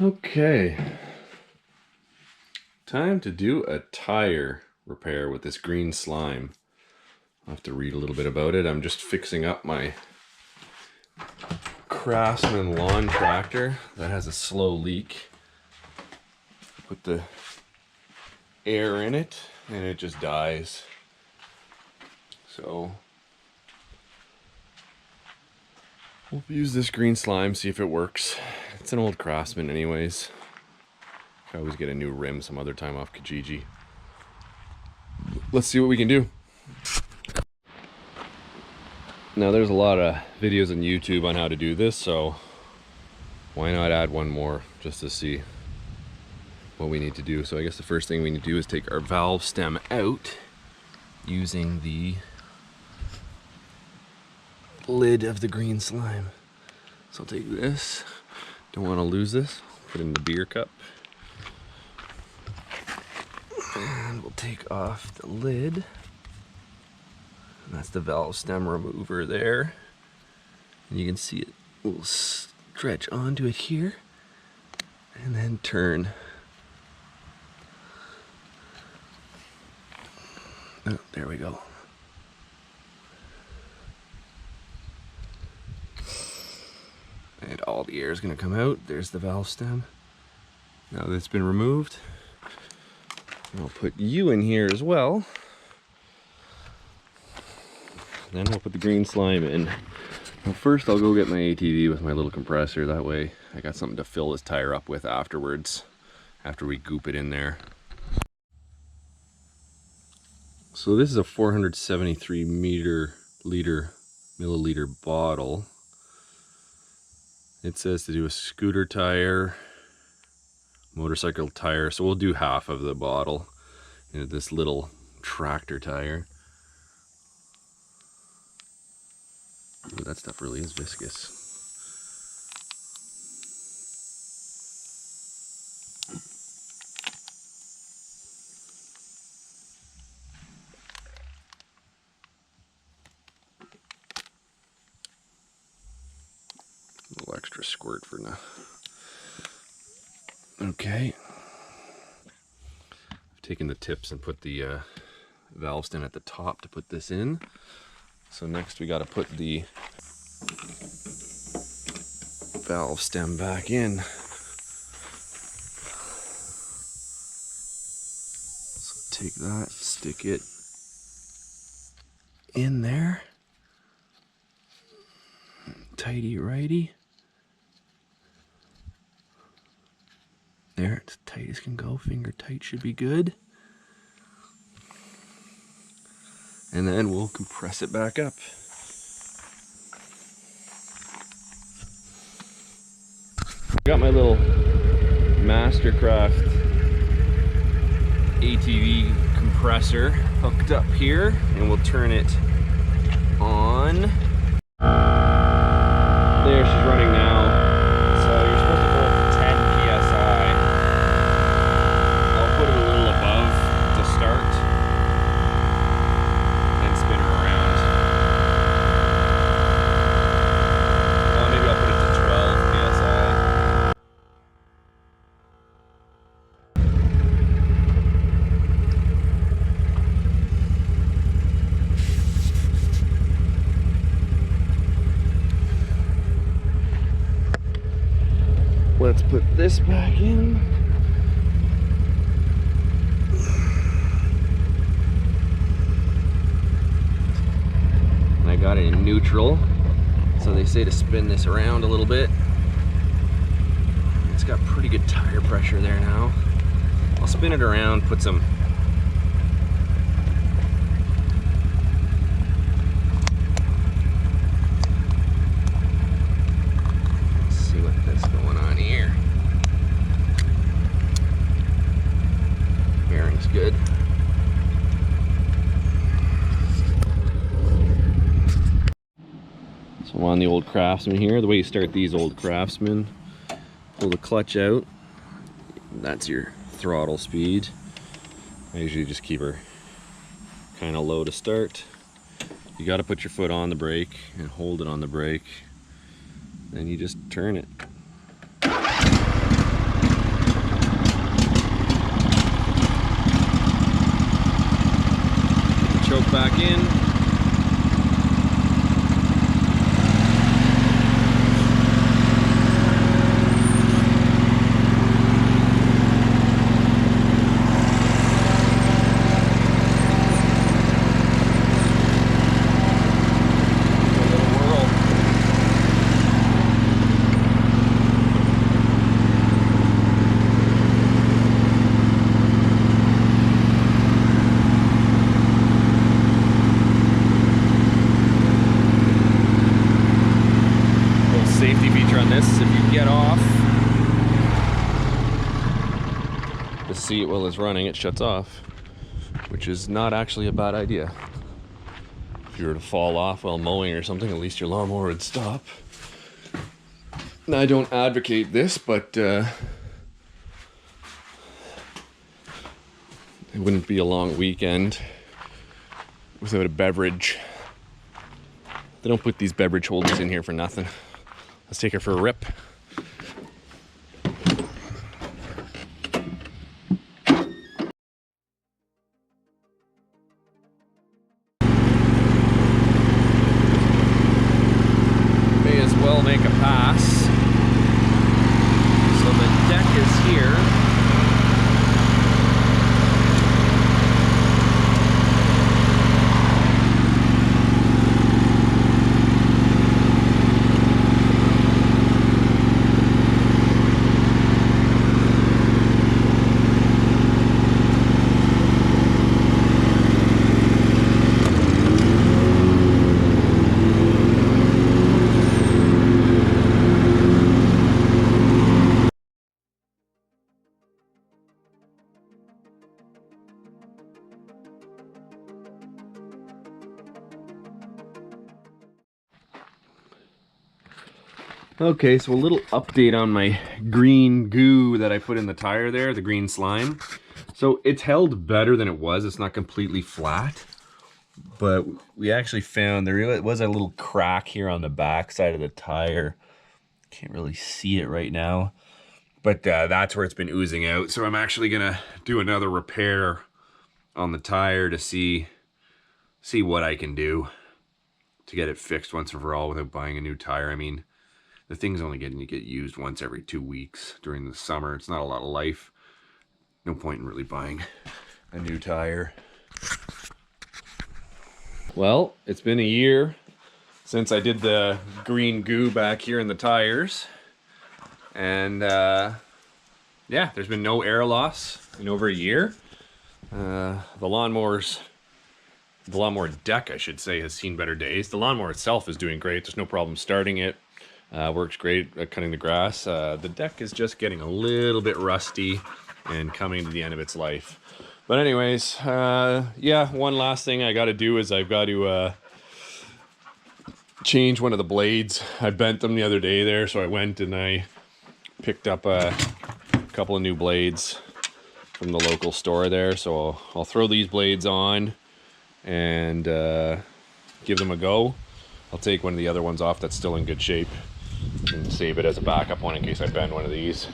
Okay, time to do a tire repair with this green slime. I'll have to read a little bit about it. I'm just fixing up my Craftsman Lawn Tractor that has a slow leak. Put the air in it and it just dies. So we'll use this green slime, see if it works. It's an old Craftsman anyways. I always get a new rim some other time off Kijiji. Let's see what we can do. Now there's a lot of videos on YouTube on how to do this, so why not add one more just to see what we need to do. So I guess the first thing we need to do is take our valve stem out using the lid of the green slime. So I'll take this, don't want to lose this, put it in the beer cup. And we'll take off the lid. And that's the valve stem remover there. And you can see it will stretch onto it here and then turn. Oh, there we go. And all the air is going to come out. There's the valve stem. Now that it's been removed, I'll put you in here as well. Then we'll put the green slime in. Well, first I'll go get my ATV with my little compressor. That way I got something to fill this tire up with afterwards, after we goop it in there. So this is a 473 milliliter bottle. It says to do a scooter tire, motorcycle tire, so we'll do half of the bottle into this little tractor tire. Ooh, that stuff really is viscous. A little extra squirt for now. Okay. I've taken the tips and put the valve stem at the top to put this in. So next we got to put the valve stem back in. So take that, stick it in there. Tighty righty. There, it's tight as can go. Finger tight should be good. And then we'll compress it back up. Got my little Mastercraft ATV compressor hooked up here, and we'll turn it on. There, she's running now. So you're supposed to go up to 10 psi. I'll put it a little above to start. Spin her around. Well, maybe I'll put it to 12 psi. Let's put this back in. I got it in neutral, so they say to spin this around a little bit. It's got pretty good tire pressure there now. I'll spin it around, put some let's see what that's going on here. Bearing's good. So I'm on the old Craftsman here. The way you start these old Craftsman, pull the clutch out. That's your throttle speed. I usually just keep her kind of low to start. You got to put your foot on the brake and hold it on the brake. Then you just turn it. choke back in. Safety feature on this, if you get off the seat while it's running, it shuts off, which is not actually a bad idea. If you were to fall off while mowing or something, at least your lawnmower would stop. Now, I don't advocate this, but it wouldn't be a long weekend without a beverage. They don't put these beverage holders in here for nothing. Let's take her for a rip. May as well make a pass. So the deck is here. Okay, so a little update on my green goo that I put in the tire there, the green slime. So it's held better than it was. It's not completely flat, but we actually found there was a little crack here on the back side of the tire. Can't really see it right now, but that's where it's been oozing out. So I'm actually gonna do another repair on the tire to see what I can do to get it fixed once and for all without buying a new tire. I mean, the thing's only getting to get used once every 2 weeks during the summer. It's not a lot of life. No point in really buying a new tire. Well, it's been a year since I did the green goo back here in the tires. And yeah, there's been no air loss in over a year. The lawnmower deck, I should say, has seen better days. The lawnmower itself is doing great. There's no problem starting it. Works great at cutting the grass. The deck is just getting a little bit rusty and coming to the end of its life. But anyways, yeah, one last thing I got to do is I've got to change one of the blades. I bent them the other day there, so I went and I picked up a couple of new blades from the local store there. So I'll throw these blades on and give them a go. I'll take one of the other ones off that's still in good shape and save it as a backup one in case I bend one of these.